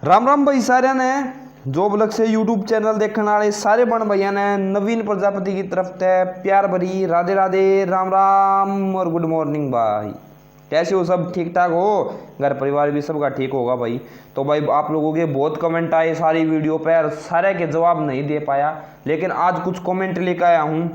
राम राम भाई सारे ने जो ब्लॉग से यूट्यूब चैनल देखने वाले सारे बन भैया ने नवीन प्रजापति की तरफ से प्यार भरी राधे राधे राम राम और गुड मॉर्निंग भाई। कैसे हो सब? ठीक ठाक हो? घर परिवार भी सबका ठीक होगा भाई। तो भाई आप लोगों के बहुत कमेंट आए सारी वीडियो पर, सारे के जवाब नहीं दे पाया, लेकिन आज कुछ कमेंट लेकर आया हूँ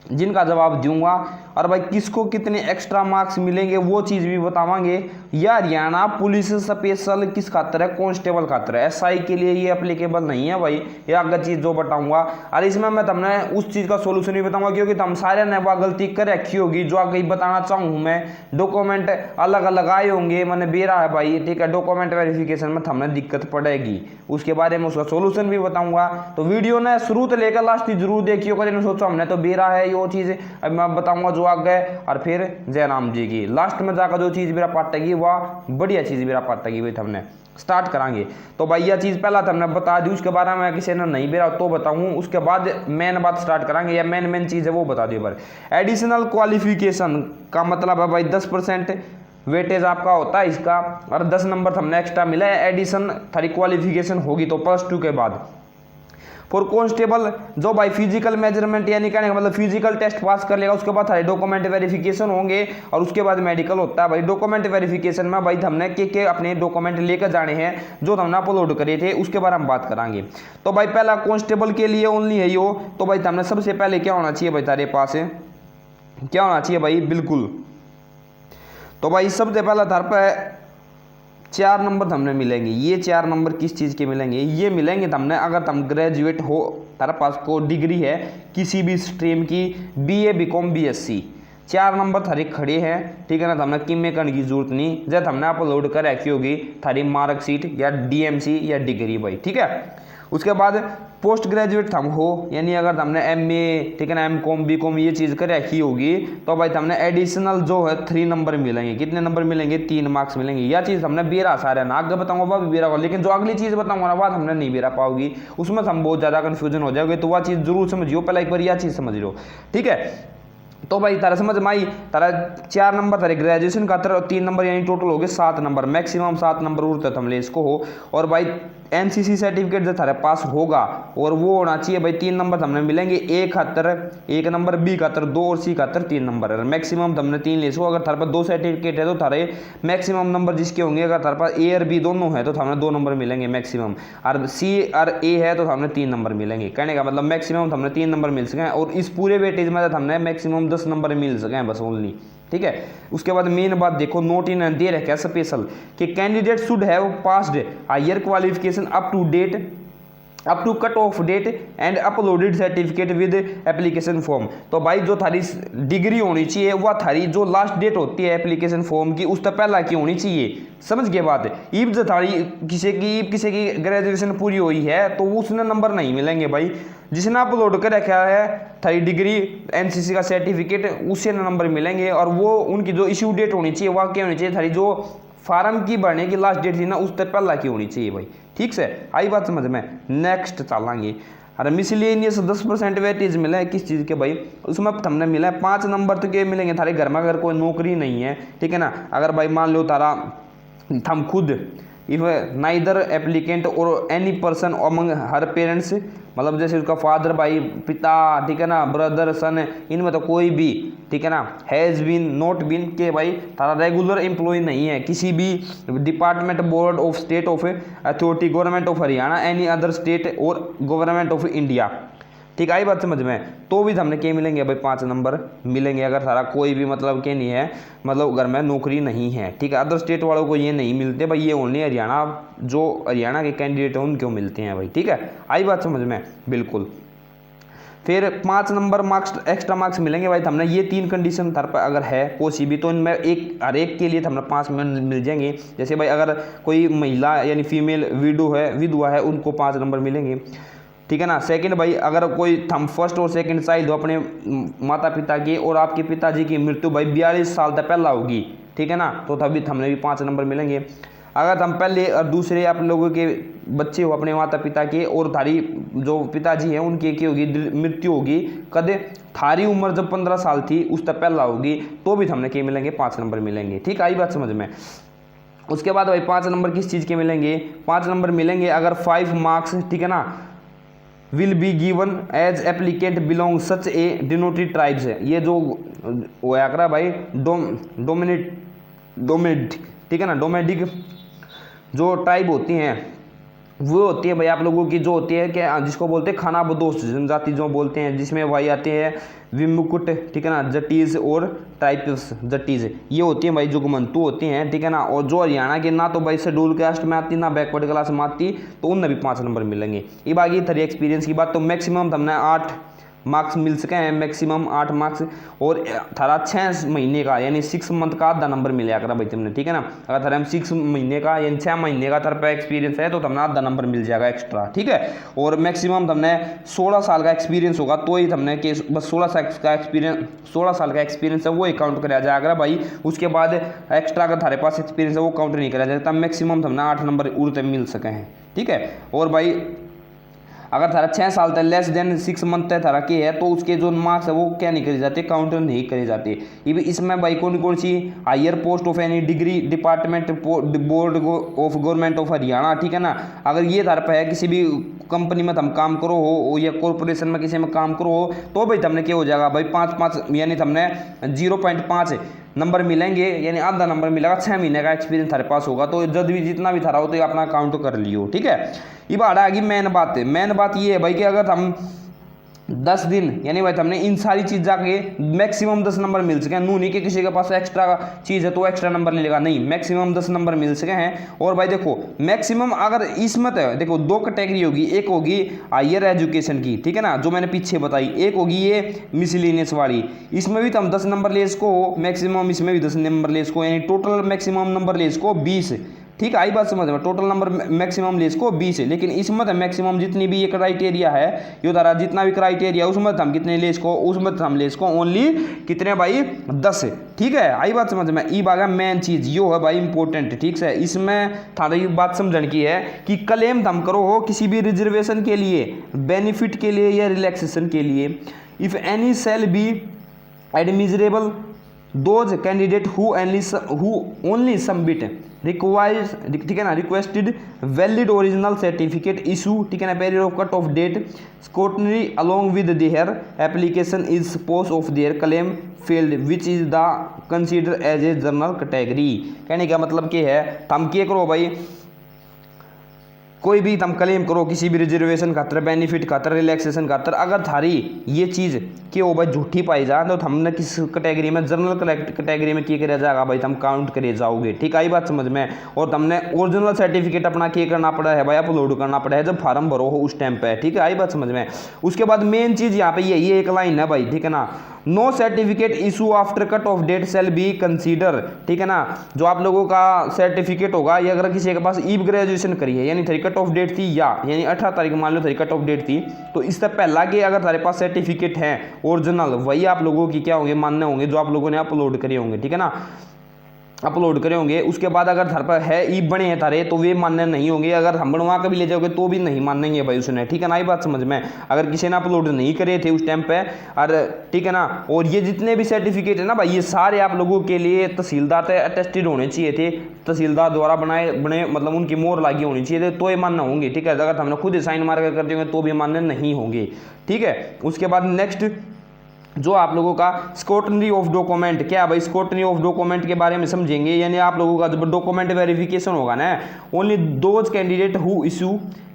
जिनका जवाब दूंगा। और भाई किसको कितने एक्स्ट्रा मार्क्स मिलेंगे वो चीज़ भी बतावांगे। या हरियाणा पुलिस स्पेशल किस खातर है, कांस्टेबल खातर है, एसआई के लिए ये एप्लीकेबल नहीं है भाई। ये अगर चीज़ जो बताऊंगा और इसमें मैं तुमने उस चीज़ का सोल्यूशन भी बताऊंगा, क्योंकि तुम सारे ने वह गलती कर रखी होगी जो आगे बताना चाहूँ मैं। डॉक्यूमेंट अलग अलग आए होंगे, मैंने बेरा है भाई, ठीक है। डॉक्यूमेंट वेरिफिकेशन में हमने दिक्कत पड़ेगी, उसके बारे में उसका सोल्यूशन भी बताऊंगा। तो वीडियो ने शुरू से लेकर लास्ट तक जरूर देखियो, करें सोचो हमने तो बेरा है वो चीज़ अब मैं बताऊंगा जो आगे। और फिर जयराम जी की लास्ट में जाकर जो चीज़ मेरा पाटेगी वह बढ़िया चीज़ मेरा पाटेगी भाई। हमने स्टार्ट करांगे तो भाई यह चीज़ पहला हमने बता दी, उसके बारे में किसी ने नहीं बेरा तो बताऊँ, उसके बाद मेन बात स्टार्ट करांगे। या मेन चीज़ है वो बता दी पर। एडिशनल क्वालिफिकेशन का मतलब है भाई 10% वेटेज आपका होता है इसका, और 10 नंबर हमने एक्स्ट्रा मिला है। एडिशन थारी क्वालिफिकेशन होगी तो +2 के बाद। फॉर कांस्टेबल जो भाई फिजिकल मेजरमेंट यानी कहने का मतलब फिजिकल टेस्ट पास कर लेगा, उसके बाद सारे डॉक्यूमेंट वेरिफिकेशन होंगे और उसके बाद मेडिकल होता है भाई। डॉक्यूमेंट वेरिफिकेशन में भाई हमने के अपने डॉक्यूमेंट लेकर जाने हैं जो हमने अपलोड करे थे, उसके बारे में बात करांगे। तो भाई पहला कांस्टेबल के लिए ओनली है यो। तो भाई हमने सबसे पहले क्या होना चाहिए भाई, तारे पास क्या होना चाहिए भाई, बिल्कुल। तो भाई सबसे पहला थार पर 4 नंबर हमने मिलेंगे। ये 4 नंबर किस चीज़ के मिलेंगे? ये मिलेंगे हमने अगर तुम ग्रेजुएट हो, तारा पास को डिग्री है किसी भी स्ट्रीम की, बीए बीकॉम बीएससी, 4 नंबर थारी खड़े हैं, ठीक है ना। हमने किमे करने की जरूरत नहीं, जब हमने अपलोड कर रखी होगी थारी मार्कशीट या डीएमसी या डिग्री भाई, ठीक है। उसके बाद पोस्ट ग्रेजुएट हम हो, यानी अगर हमने एमए, ठीक है ना, एमकॉम बीकॉम ये चीज़ कर रखी होगी तो भाई हमने एडिशनल जो है 3 नंबर मिलेंगे। कितने नंबर मिलेंगे? 3 मार्क्स मिलेंगे। यह चीज़ हमने बेरा सारे ना आगे बताऊंगा वह भी बेरा होगा, लेकिन जो अगली चीज़ बताऊंगा ना बात हमने नहीं बेरा पाओगी, उसमें हम बहुत ज़्यादा कन्फ्यूजन हो जाओगे। तो वह चीज़ जरूर समझियो, पहले एक बार यह चीज़ समझ लो, ठीक है। तो भाई तारा समझ में आई, तारा 4 नंबर तारे ग्रेजुएशन का और 3 नंबर यानी टोटल हो गए 7 नंबर, मैक्सिमम 7 नंबर उड़ते हमले इसको हो। और भाई एनसीसी सर्टिफिकेट जो थारे पास होगा और वो होना चाहिए भाई 3 नंबर हमने मिलेंगे। ए खातर 1 नंबर, बी खातर 2 और सी खातर 3 नंबर है। मैक्सिमम हमने 3 ले सको। अगर थारे पास 2 सर्टिफिकेट है तो थारे मैक्सिमम नंबर जिसके होंगे, अगर थारे पास ए और बी दोनों है तो हमें 2 नंबर मिलेंगे मैक्सिमम, और सी और ए है तो हमें 3 नंबर मिलेंगे। कहने का मतलब मैक्सिमम हमने 3 नंबर मिल सके, और इस पूरे वेटेज में हमने मैक्सिमम 10 नंबर मिल सके बस ओनली, ठीक है। उसके बाद मेन बात देखो, नोट इन दे रखा स्पेशल कि candidate should have passed higher qualification up to cut off date and uploaded certificate with application form. तो भाई जो थारी डिग्री होनी चाहिए वह थारी जो लास्ट डेट होती है एप्लीकेशन फॉर्म की उस तक पहला की होनी चाहिए। समझ गए बात? इब जो थारी किसी की ग्रेजुएशन पूरी हुई है तो उसने नंबर नहीं मिलेंगे भाई। जिसने अपलोड कर रखा है थारी डिग्री एनसीसी का सर्टिफिकेट उसे नंबर मिलेंगे, और वो उनकी जो इश्यू डेट होनी चाहिए वह क्या होनी चाहिए, थारी जो फार्म की भरने की लास्ट डेट थी ना उस तक पहला की होनी चाहिए भाई, ठीक से। आई बात समझ में? नेक्स्ट चलेंगे। अरे मिसलेनियस 10% वेटेज मिला है किस चीज़ के भाई, उसमें हमने मिला है 5 नंबर तो के मिलेंगे थारे घर में अगर कोई नौकरी नहीं है, ठीक है ना। अगर भाई मान लो तारा हम खुद इफ नाइदर एप्लीकेंट और एनी पर्सन अमंग हर पेरेंट्स, मतलब जैसे उसका फादर भाई पिता, ठीक है ना, ब्रदर सन, इनमें तो कोई भी, ठीक है ना, हैज़ बीन नॉट बीन के भाई तारा रेगुलर एम्प्लॉय नहीं है किसी भी department, board of state of authority, government of Haryana, any other state और गवर्नमेंट ऑफ इंडिया, ठीक आई बात समझ में, तो भी हमने क्या मिलेंगे भाई 5 नंबर मिलेंगे। अगर सारा कोई भी मतलब क्या नहीं है, मतलब घर में नौकरी नहीं है, ठीक है। अदर स्टेट वालों को ये नहीं मिलते भाई, ये ओनली हरियाणा, जो हरियाणा के कैंडिडेट हैं उनको मिलते हैं भाई, ठीक है। आई बात समझ में? बिल्कुल। फिर 5 नंबर मार्क्स एक्स्ट्रा मार्क्स मिलेंगे भाई हमने। ये 3 कंडीशन थार पर अगर है कोई भी तो इनमें हर एक के लिए हमने 5 मिल जाएंगे। जैसे भाई अगर कोई महिला यानी फीमेल विधवा है उनको 5 नंबर मिलेंगे, ठीक है ना। सेकंड भाई अगर कोई हम फर्स्ट और सेकंड चाइल्ड हो अपने माता पिता की, और आपके पिताजी की मृत्यु भाई 42 साल तक पहला होगी, ठीक है ना, तो तभी हमने भी 5 नंबर मिलेंगे। अगर हम पहले और दूसरे आप लोगों के बच्चे हो अपने माता पिता के, और थारी जो पिताजी हैं उनकी क्या होगी, मृत्यु होगी कद थारी उम्र जब 15 साल थी उस तक पहला होगी, तो भी हमने क्या मिलेंगे 5 नंबर मिलेंगे, ठीक। आई बात समझ में? उसके बाद भाई 5 नंबर किस चीज़ के मिलेंगे, 5 नंबर मिलेंगे अगर 5 मार्क्स, ठीक है ना, will be given as applicant belong such a denoted tribes है। ये जो वो आकर भाई डोमिनेट, ठीक है ना, डोमेडिक जो ट्राइब होती हैं वो होती है भाई आप लोगों की, जो होती है कि जिसको बोलते हैं खानाबदोश जनजाति जो बोलते हैं, जिसमें भाई आते हैं विमुकुट, ठीक है ना, जटीज और ट्राइप्स जटीज, ये होती हैं भाई जुगमंतु होती हैं, ठीक है ना। और जो हरियाणा के ना तो भाई शेड्यूल कास्ट में आती ना बैकवर्ड क्लास में आती, तो उनमें भी 5 नंबर मिलेंगे। ये बाकी थरी एक्सपीरियंस की बात, तो मैक्सिमम हमने 8 मार्क्स मिल सके हैं, मैक्सिमम 8 मार्क्स, और थारा 6 महीने का यानी 6 मंथ का आधा नंबर मिल जाएगा भाई तुमने, ठीक है ना। अगर थारा 6 महीने का यानी 6 महीने का थारा पे एक्सपीरियंस है तो तुमने आधा नंबर मिल जाएगा एक्स्ट्रा, ठीक है। और मैक्सिमम तुमने 16 साल का एक्सपीरियंस होगा तो ही तुमने के बस 16 साल का एक्सपीरियंस है वो काउंट कराया जाएगा भाई। उसके बाद एक्स्ट्रा अगर थारे पास एक्सपीरियंस है वो काउंट नहीं कराया जाएगा, तब मैक्सिमम तुमने 8 नंबर उड़ते मिल सके हैं, ठीक है। और भाई अगर थारा 6 साल तक लेस देन 6 मंथ तक थारा के है तो उसके जो मार्क्स है वो क्या नहीं करे जाते, काउंटर नहीं करे जाते। इसमें भाई कौन कौन सी higher post of any degree department board of government of Haryana, ठीक है ना, अगर ये थारा पे है किसी भी कंपनी में तुम काम करो हो या कॉर्पोरेशन में किसी में काम करो हो तो भाई तुमने क्या हो जाएगा भाई 5 यानी तुमने 0.5 नंबर मिलेंगे, यानी आधा नंबर मिलेगा। 6 महीने का एक्सपीरियंस थारे पास होगा तो जब भी जितना भी थारा हो तो अपना काउंट कर लियो, ठीक है। ये बात आ गई मेन बात ये है भाई कि अगर हम 10 दिन यानी भाई हमने इन सारी चीज जाके मैक्सिमम 10 नंबर मिल सके, नू नहीं कि किसी के पास एक्स्ट्रा चीज है तो एक्स्ट्रा नंबर ले लेगा, नहीं, मैक्सिमम 10 नंबर मिल सके हैं। और भाई देखो मैक्सिमम अगर इसमें तो देखो 2 कैटेगरी होगी, एक होगी हायर एजुकेशन की, ठीक है ना, जो मैंने पीछे बताई, एक होगी ये मिसलिनियस वाली, इसमें भी तो हम 10 नंबर ले इसको मैक्सिमम, इसमें भी 10 नंबर ले इसको, यानी टोटल मैक्सिमम नंबर ले इसको 20, ठीक है। आई बात समझ में, टोटल नंबर मैक्सिमम ले इसको 20 है, लेकिन इसमें तो मैक्सिमम जितनी भी ये क्राइटेरिया है ये तारा जितना भी क्राइटेरिया उसमें हम कितने ले इसको, उसमें हम ले इसको ओनली कितने भाई 10, ठीक है। आई बात समझ में। ई बागा मेन चीज यो है भाई इंपॉर्टेंट, ठीक है। इसमें थारा ये बात समझने की है कि क्लेम हम करो हो किसी भी रिजर्वेशन के लिए, बेनिफिट के लिए या रिलैक्सेशन के लिए, if any shall be admissible those candidate who only submit requires, ठीक है ना, requested valid original certificate issue, ठीक है ना, period of cut off date scrutiny along with their application is suppose of their claim failed which is the consider as a general category. कहने का मतलब क्या है, हम क्या करो भाई, कोई भी तुम क्लेम करो किसी भी रिजर्वेशन खातर, बेनिफिट खातर, रिलैक्सेशन खातर, अगर थारी ये चीज़ कि वो भाई झूठी पाई जाए तो हमने किस कैटेगरी में, जनरल कैटेगरी में क्या किया जाएगा भाई, तुम काउंट करे जाओगे, ठीक आई बात समझ में। और तुमने ओरिजिनल सर्टिफिकेट अपना क्या करना पड़ा है भाई, अपलोड करना पड़ा है जब फार्म भरो हो उस टाइम पे, ठीक है, आई बात समझ में। उसके बाद मेन चीज़ यहाँ पे ये एक लाइन है भाई, ठीक है ना, no certificate issue after cut off date shall be consider, ठीक है ना। जो आप लोगों का सर्टिफिकेट होगा ये अगर किसी के पास ई ग्रेजुएशन करी है यानी थरी कट ऑफ डेट थी, या यानी 18 तारीख मान लो थरी कट ऑफ डेट थी, तो इससे पहला के अगर तुम्हारे पास सर्टिफिकेट है ओरिजिनल, वही आप लोगों की क्या होंगे, मान्य होंगे, जो आप लोगों ने अपलोड करे होंगे, ठीक है ना, अपलोड करे होंगे। उसके बाद अगर थारे पर है ई बने हैं थारे तो वे मान्य नहीं होंगे, अगर हम बनवा के भी ले जाओगे तो भी नहीं मानेंगे भाई उसने, ठीक है ना, ये बात समझ में। अगर किसी ने अपलोड नहीं करे थे उस टाइम पे, और ठीक है ना, और ये जितने भी सर्टिफिकेट है ना भाई ये सारे आप लोगों के लिए तहसीलदार से अटेस्टेड होने चाहिए थे, तहसीलदार द्वारा बने मतलब उनकी मोहर लगी होनी चाहिए थे तो ये मान्य होंगे, ठीक है। अगर हमने खुद साइन मार कर देंगे तो भी मान्य नहीं होंगे, ठीक है। उसके बाद नेक्स्ट जो आप लोगों का स्क्रूटनी ऑफ डॉक्यूमेंट, क्या भाई स्क्रूटनी ऑफ डॉक्यूमेंट के बारे में समझेंगे, यानी आप लोगों का जब डॉक्यूमेंट वेरिफिकेशन होगा ना, only those candidate who issue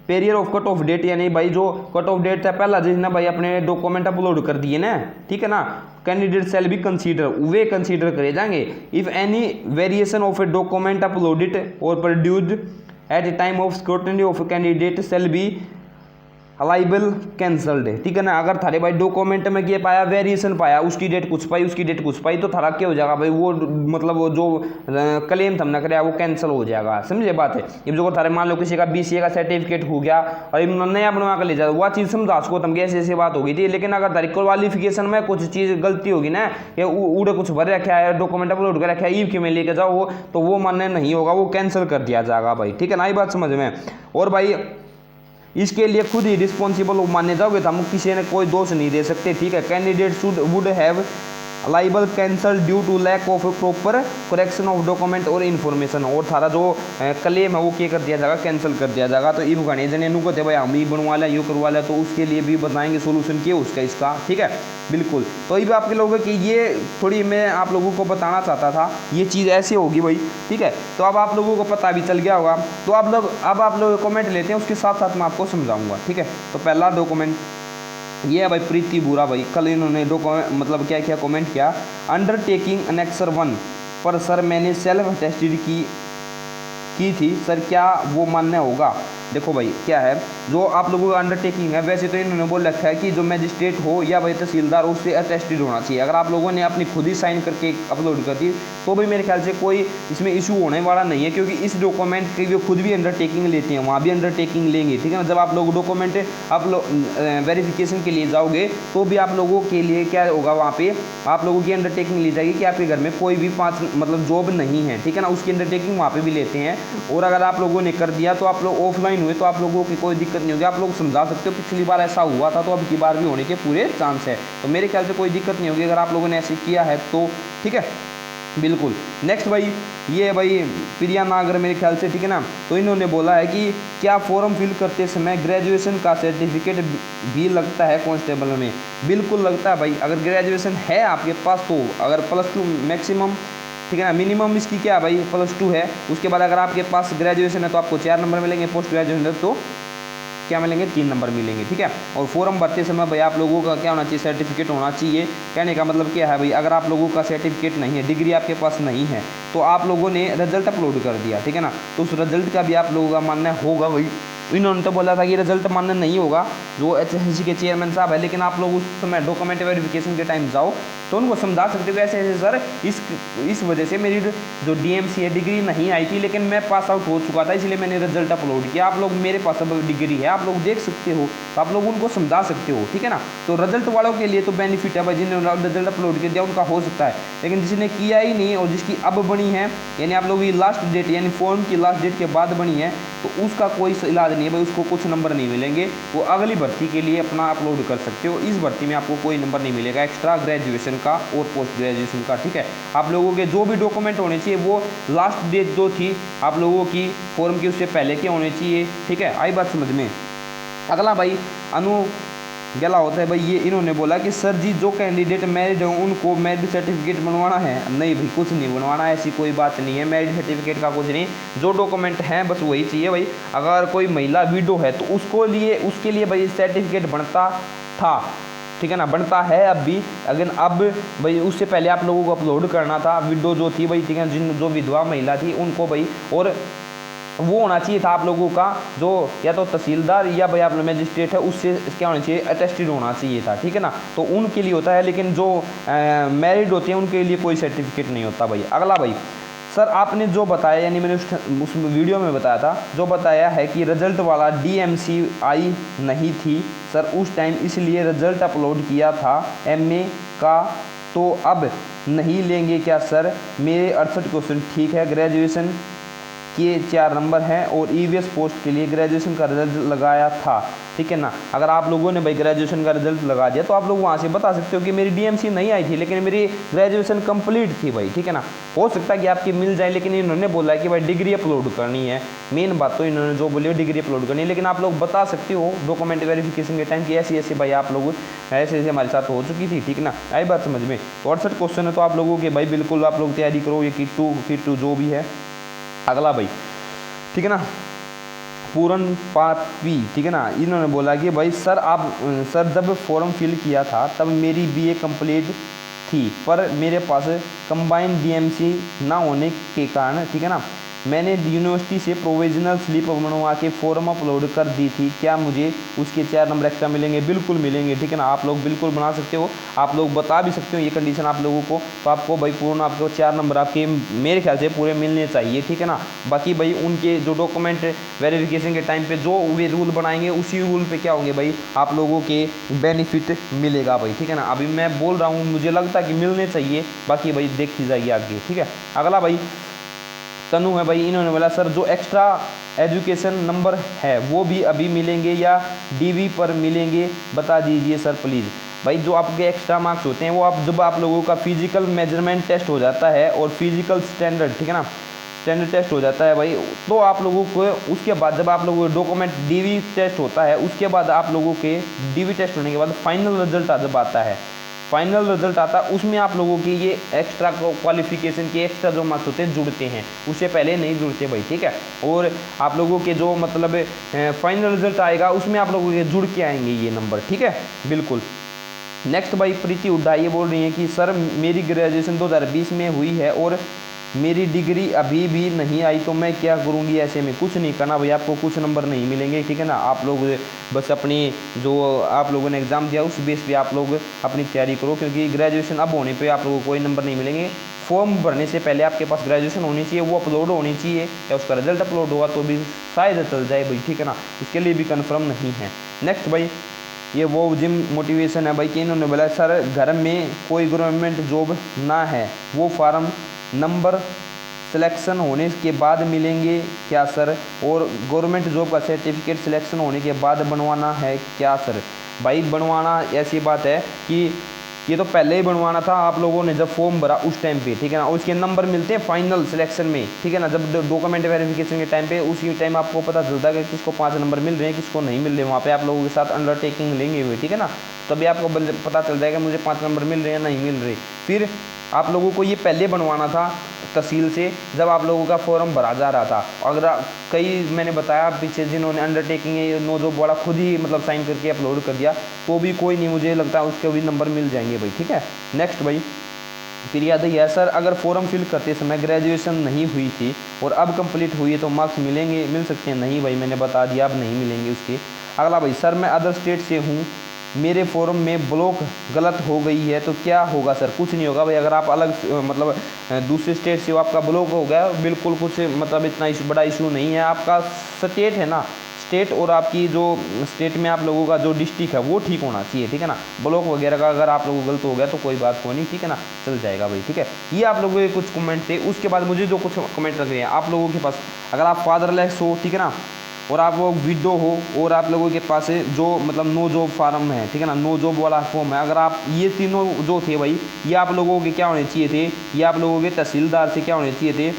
prior of cut off date, यानी भाई जो कट ऑफ डेट था पहला जिसने भाई अपने डॉक्यूमेंट अपलोड कर दिए ना, ठीक है ना, कैंडिडेट सेल भी कंसीडर, वे कंसीडर करे जाएंगे। If any variation of a document uploaded और produced at a time of scrutiny of candidate shall be liable cancelled, ठीक है ना। अगर थारे भाई डॉक्यूमेंट में क्या पाया, वेरिएशन पाया, उसकी डेट कुछ पाई, उसकी डेट कुछ पाई, तो थारा क्या हो जाएगा भाई, वो मतलब वो जो क्लेम हमने कराया वो कैंसिल हो जाएगा, समझे बात है। अब जो थारे मान लो किसी का BCA का सर्टिफिकेट हो गया और नया बनवा कर ले जाए, वह चीज़ समझा उसको तुम ऐसे ऐसी बात हो गई थी, लेकिन अगर तारी क्वालिफिकेशन में कुछ चीज़ गलती होगी ना, या उड़े कुछ भर रखा है, डॉक्यूमेंट अपलोड कर रखा है, ईव के में लेके जाओ तो वो मान्य नहीं होगा, वो कैंसिल कर दिया जाएगा भाई, ठीक है ना, ये बात समझ में। और भाई इसके लिए खुद ही रिस्पॉन्सिबल माने जाओगे तो हम किसी ने कोई दोष नहीं दे सकते, ठीक है। Candidate should would have liable cancel due to lack of proper correction of document और इन्फॉर्मेशन, और थारा जो क्लेम है वो क्या कर दिया जाएगा, कैंसिल कर दिया जाएगा। तो इब गणे जने नु कहते भाई हम ही बनवा लिया यू करवा लिया, तो उसके लिए भी बताएंगे सोल्यूशन क्या उसका इसका, ठीक है बिल्कुल। तो ये आप लोगों की ये थोड़ी मैं आप लोगों को बताना चाहता था, ये चीज़ ऐसे होगी भाई, ठीक है। तो अब आप लोगों को पता भी चल गया होगा। तो आप लोग कमेंट लेते हैं, उसके साथ साथ मैं आपको समझाऊंगा, ठीक है। तो पहला डॉक्यूमेंट ये है भाई प्रीति बुरा भाई, कल इन्होंने मतलब क्या क्या कमेंट किया, अंडरटेकिंग अनेक्सर 1 पर सर मैंने सेल्फ अटेस्टेड की थी सर, क्या वो मान्य होगा। देखो भाई क्या है, जो आप लोगों का अंडरटेकिंग है, वैसे तो इन्होंने बोल रखा है कि जो मैजिस्ट्रेट हो या भाई तहसीलदार हो उससे अटेस्टेड होना चाहिए। अगर आप लोगों ने अपनी खुद ही साइन करके अपलोड कर दी तो भी मेरे ख्याल से कोई इसमें इशू होने वाला नहीं है, क्योंकि इस डॉक्यूमेंट की जो खुद भी अंडरटेकिंग लेते हैं वहाँ भी अंडरटेकिंग लेंगे, ठीक है ना। जब आप लोग डॉक्यूमेंट वेरिफिकेशन के लिए जाओगे तो भी आप लोगों के लिए क्या होगा, वहाँ पे आप लोगों की अंडरटेकिंग ली जाएगी कि आपके घर में कोई भी 5 मतलब जॉब नहीं है, ठीक है ना, उसकी अंडरटेकिंग वहाँ पे भी लेते हैं। और अगर आप लोगों ने कर दिया तो आप लोग ऑफलाइन हुए तो आप लोगों की कोई दिक्कत नहीं होगी, आप लोग समझा सकते हो पिछली बार ऐसा हुआ था तो अब की बार भी होने के पूरे चांस है। तो मेरे ख्याल से कोई दिक्कत नहीं होगी अगर आप लोगों ने ऐसे किया है तो, ठीक है बिल्कुल। नेक्स्ट भाई ये है भाई प्रिया नागर मेरे ख्याल से, ठीक है ना। तो इन्होंने बोला है कि क्या फॉर्म फिल करते समय ग्रेजुएशन का सर्टिफिकेट भी लगता है कांस्टेबल में। बिल्कुल लगता है भाई, अगर ग्रेजुएशन है आपके पास तो, अगर +2 मैक्सिमम, ठीक है ना, मिनिमम इसकी क्या है भाई +2 है। उसके बाद अगर आपके पास ग्रेजुएशन है तो आपको 4 नंबर मिलेंगे, पोस्ट ग्रेजुएशन है तो क्या मिलेंगे 3 नंबर मिलेंगे, ठीक है। और फॉर्म भरते समय भाई आप लोगों का क्या होना चाहिए, सर्टिफिकेट होना चाहिए। कहने का मतलब क्या है भाई, अगर आप लोगों का सर्टिफिकेट नहीं है, डिग्री आपके पास नहीं है, तो आप लोगों ने रिजल्ट अपलोड कर दिया, ठीक है ना, तो उस रिजल्ट का भी आप लोगों का मानना होगा भाई। इन्होंने तो बोला था कि रिजल्ट मान्य नहीं होगा, जो HSC के चेयरमैन साहब है, लेकिन आप लोग उस समय डॉक्यूमेंट वेरिफिकेशन के टाइम जाओ तो उनको समझा सकते हो ऐसे ऐसे सर इस वजह से मेरी जो DMC है डिग्री नहीं आई थी, लेकिन मैं पास आउट हो चुका था इसलिए मैंने रिजल्ट अपलोड किया। आप लोग मेरे पास अब डिग्री है, आप लोग देख सकते हो, तो आप लोग उनको समझा सकते हो, ठीक है ना। तो रिजल्ट वालों के लिए तो बेनिफिट है भाई, जिन्होंने रिजल्ट अपलोड कर दिया उनका हो सकता है, लेकिन जिसने किया ही नहीं और जिसकी अब बनी है, यानी आप लोग लास्ट डेट यानी फॉर्म की लास्ट डेट के बाद बनी है, तो उसका कोई इलाज नहीं है भाई, उसको कुछ नंबर नहीं मिलेंगे। वो अगली भर्ती के लिए अपना अपलोड कर सकते हो, इस भर्ती में आपको कोई नंबर नहीं मिलेगा एक्स्ट्रा ग्रेजुएशन का और पोस्ट ग्रेजुएशन का, ठीक है। आप लोगों के जो भी डॉक्यूमेंट होने चाहिए वो लास्ट डेट जो थी आप लोगों की फॉर्म की उससे पहले के होने चाहिए, ठीक है। आई बात समझ में। अगला भाई अनु गला होता है भाई, ये इन्होंने बोला कि सर जी जो कैंडिडेट मैरिड हो उनको मैरिड सर्टिफिकेट बनवाना है। नहीं भाई कुछ नहीं बनवाना, ऐसी कोई बात नहीं है, मैरिड सर्टिफिकेट का कुछ नहीं, जो डॉक्यूमेंट हैं बस वही चाहिए भाई। अगर कोई महिला विडो है तो उसके लिए भाई सर्टिफिकेट बनता था, ठीक है ना, बनता है अब भी, अगर अब भाई उससे पहले आप लोगों को अपलोड करना था विडो जो थी भाई, ठीक है, जो विधवा महिला थी उनको भाई, और वो होना चाहिए था आप लोगों का जो या तो तहसीलदार या भाई आप मैजिस्ट्रेट है उससे क्या होना चाहिए, अटेस्टेड होना चाहिए था, ठीक है ना। तो उनके लिए होता है, लेकिन जो मैरिड होते हैं उनके लिए कोई सर्टिफिकेट नहीं होता भाई। अगला भाई सर आपने जो बताया, यानी मैंने उस वीडियो में बताया था, जो बताया है कि रिजल्ट वाला DMC आई नहीं थी सर उस टाइम, इसलिए रिजल्ट अपलोड किया था MA का, तो अब नहीं लेंगे क्या सर। मेरे 68 क्वेश्चन ठीक है, ग्रेजुएशन के 4 नंबर हैं और EVS पोस्ट के लिए ग्रेजुएशन का रिजल्ट लगाया था, ठीक है ना। अगर आप लोगों ने भाई ग्रेजुएशन का रिजल्ट लगा दिया तो आप लोग वहाँ से बता सकते हो कि मेरी DMC नहीं आई थी लेकिन मेरी ग्रेजुएशन कंप्लीट थी भाई, ठीक है ना। हो सकता है कि आपकी मिल जाए, लेकिन इन्होंने बोला है कि भाई डिग्री अपलोड करनी है, मेन बात तो इन्होंने जो बोली डिग्री अपलोड करनी है, लेकिन आप लोग बता सकते हो डॉक्यूमेंट वेरिफिकेशन के टाइम की ऐसी ऐसी भाई आप लोग ऐसे ऐसे हमारे साथ हो चुकी थी, ठीक ना। आई बात समझ में। तो 68 क्वेश्चन है तो आप लोगों के भाई बिल्कुल आप लोग तैयारी करो, ये किट टू जो भी है। अगला भाई ठीक है ना, पूरन पापी, ठीक है ना, इन्होंने बोला कि भाई सर जब फॉर्म फिल किया था तब मेरी BA कंप्लीट थी, पर मेरे पास कंबाइंड DMC ना होने के कारण, ठीक है ना, मैंने यूनिवर्सिटी से प्रोविजनल स्लिप बनवा के फॉर्म अपलोड कर दी थी, क्या मुझे उसके 4 नंबर एक्स्ट्रा मिलेंगे। बिल्कुल मिलेंगे, ठीक है ना, आप लोग बिल्कुल बना सकते हो, आप लोग बता भी सकते हो ये कंडीशन आप लोगों को, तो आपको भाई पूर्ण आपको 4 नंबर आपके मेरे ख्याल से पूरे मिलने चाहिए, ठीक है ना। बाकी भाई उनके जो डॉक्यूमेंट वेरिफिकेशन के टाइम पे जो वे रूल बनाएंगे उसी रूल पे क्या होंगे भाई आप लोगों के बेनिफिट मिलेगा भाई, ठीक है ना। अभी मैं बोल रहा हूँ मुझे लगता है कि मिलने चाहिए, बाकी भाई देखी जाएगी आगे, ठीक है। अगला भाई तनु है भाई, इन्होंने बोला सर जो एक्स्ट्रा एजुकेशन नंबर है वो भी अभी मिलेंगे या DV पर मिलेंगे, बता दीजिए सर प्लीज़। भाई जो आपके एक्स्ट्रा मार्क्स होते हैं वो आप जब आप लोगों का फिजिकल मेजरमेंट टेस्ट हो जाता है और फिजिकल स्टैंडर्ड, ठीक है ना, स्टैंडर्ड टेस्ट हो जाता है भाई, तो आप लोगों को उसके बाद जब आप लोगों को डॉक्यूमेंट डीवी टेस्ट होता है, उसके बाद आप लोगों के डीवी टेस्ट होने के बाद फाइनल रिजल्ट जब आता है, फाइनल रिजल्ट आता है उसमें आप लोगों की ये एक्स्ट्रा क्वालिफिकेशन के एक्स्ट्रा जो मार्क्स होते हैं जुड़ते हैं, उससे पहले नहीं जुड़ते भाई, ठीक है। और आप लोगों के जो मतलब फाइनल रिजल्ट आएगा उसमें आप लोगों के जुड़ के आएंगे ये नंबर, ठीक है, बिल्कुल। नेक्स्ट भाई प्रीति हुड्डा ये बोल रही हैं कि सर मेरी ग्रेजुएशन 2020 में हुई है और मेरी डिग्री अभी भी नहीं आई, तो मैं क्या करूँगी? ऐसे में कुछ नहीं करना भाई, आपको कुछ नंबर नहीं मिलेंगे, ठीक है ना। आप लोग बस अपनी जो आप लोगों ने एग्ज़ाम दिया उस बेस पे आप लोग अपनी तैयारी करो, क्योंकि ग्रेजुएशन अब होने पे आप लोगों को कोई नंबर नहीं मिलेंगे। फॉर्म भरने से पहले आपके पास ग्रेजुएशन होनी चाहिए, वो अपलोड होनी चाहिए, या उसका रिजल्ट अपलोड हुआ तो भी शायद चल जाए भाई, ठीक है ना, उसके लिए भी कन्फर्म नहीं है। नेक्स्ट भाई ये वो जिम मोटिवेशन है भाई कि इन्होंने बोला सर घर में कोई गवर्नमेंट जॉब ना है, वो फार्म नंबर सिलेक्शन होने के बाद मिलेंगे क्या सर? और गवर्नमेंट जॉब का सर्टिफिकेट सिलेक्शन होने के बाद बनवाना है क्या सर? भाई बनवाना ऐसी बात है कि ये तो पहले ही बनवाना था आप लोगों ने जब फॉर्म भरा उस टाइम पे, ठीक है ना। उसके नंबर मिलते हैं फाइनल सिलेक्शन में, ठीक है ना, जब डॉक्यूमेंट वेरिफिकेशन के टाइम पे, उसी टाइम आपको पता चलता है कि किसको 5 नंबर मिल रहे हैं, किसको नहीं मिल रहे। वहाँ पे आप लोगों के साथ अंडरटेकिंग लेंगे हुए, ठीक है ना, तभी आपको पता चल जाएगा मुझे 5 नंबर मिल रहे हैं नहीं मिल रहे। फिर आप लोगों को ये पहले बनवाना था तहसील से जब आप लोगों का फॉर्म भरा जा रहा था। अगर कई मैंने बताया पीछे जिन्होंने अंडरटेकिंग नो जॉब वाला खुद ही मतलब साइन करके अपलोड कर दिया, तो भी कोई नहीं, मुझे लगता है उसके भी नंबर मिल जाएंगे भाई, ठीक है। नेक्स्ट भाई फिर याद है सर अगर फॉर्म फिल करते समय ग्रेजुएशन नहीं हुई थी और अब कंप्लीट हुई है तो मार्क्स मिलेंगे, मिल सकते हैं? नहीं भाई मैंने बता दिया अब नहीं मिलेंगे उसके। अगला भाई सर मैं अदर स्टेट से हूँ, मेरे फॉर्म में ब्लॉक गलत हो गई है तो क्या होगा सर? कुछ नहीं होगा भाई, अगर आप अलग मतलब दूसरे स्टेट से हो आपका ब्लॉक हो गया, बिल्कुल कुछ मतलब इतना बड़ा इशू नहीं है। आपका स्टेट है ना, स्टेट और आपकी जो स्टेट में आप लोगों का जो डिस्ट्रिक्ट है वो ठीक होना चाहिए, ठीक है ना। ब्लॉक वगैरह का अगर आप लोगों को गलत हो गया तो कोई बात को नहीं, ठीक है ना, चल जाएगा भाई, ठीक है। ये आप लोगों के कुछ कमेंट थे। उसके बाद मुझे जो कुछ कमेंट लग रहे हैं आप लोगों के पास, अगर आप फादरलेस हो, ठीक है ना, और आप वो विडो हो और आप लोगों के पास जो मतलब नो जॉब फार्म है, ठीक है ना, नो जॉब वाला फॉर्म है, अगर आप ये तीनों जो थे भाई ये आप लोगों के क्या होने चाहिए थे, ये आप लोगों के तहसीलदार से क्या होने चाहिए थे,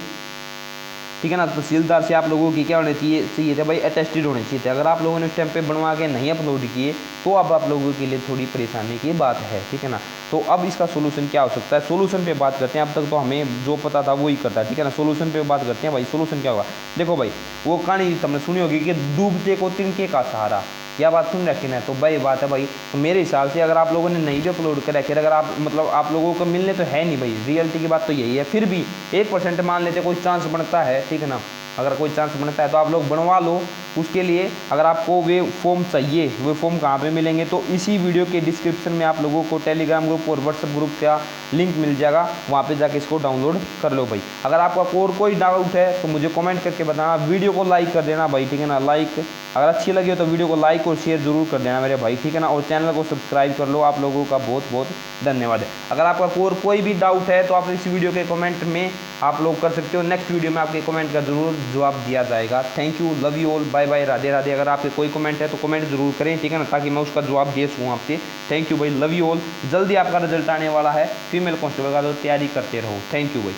ठीक है ना, तहसीलदार से आप लोगों की क्या होने चाहिए थे भाई, अटेस्टेड होने चाहिए थे। अगर आप लोगों ने उस टाइम पे बनवा के नहीं अपलोड किए तो अब आप लोगों के लिए थोड़ी परेशानी की बात है, ठीक है ना। तो अब इसका सोल्यूशन क्या हो सकता है, सोल्यूशन पे बात करते हैं। अब तक तो हमें जो पता था वही करता है, ठीक है ना। सोल्यूशन पे बात करते हैं भाई, सोल्यूशन क्या होगा। देखो भाई वो कहानी तुमने सुनी होगी कि डूबते को तिनके का सहारा, क्या बात सुन रखी ना, तो भाई बात है भाई। तो मेरे हिसाब से अगर आप लोगों ने नहीं भी अपलोड कर रखे, अगर आप मतलब आप लोगों को मिलने तो है नहीं भाई, रियलिटी की बात तो यही है। फिर भी 1% मान लेते कोई चांस बनता है, ठीक है ना, अगर कोई चांस बनता है तो आप लोग बनवा लो। उसके लिए अगर आपको वे फॉर्म चाहिए, वे फॉर्म कहाँ पे मिलेंगे, तो इसी वीडियो के डिस्क्रिप्शन में आप लोगों को टेलीग्राम ग्रुप और व्हाट्सएप ग्रुप का लिंक मिल जाएगा, वहाँ पे जाके इसको डाउनलोड कर लो भाई। अगर आपका और कोई डाउट है तो मुझे कमेंट करके बताना, वीडियो को लाइक कर देना भाई, ठीक है ना। लाइक अगर अच्छी लगी हो तो वीडियो को लाइक और शेयर जरूर कर देना मेरे भाई, ठीक है ना। और चैनल को सब्सक्राइब कर लो। आप लोगों का बहुत बहुत धन्यवाद है। अगर आपका और कोई भी डाउट है तो आप इस वीडियो के कमेंट में आप लोग कर सकते हो, नेक्स्ट वीडियो में आपके कमेंट का जरूर जवाब दिया जाएगा। Thank you, love you all, bye bye, Radhe Radhe. अगर आपके कोई कमेंट है तो कमेंट जरूर करें, ठीक है ना, ताकि मैं उसका जवाब दे सकूँ आपसे। थैंक यू भाई, लव यू ऑल। जल्दी आपका रिजल्ट आने वाला है, फीमेल कांस्टेबल का, तो तैयारी करते रहो। थैंक यू भाई।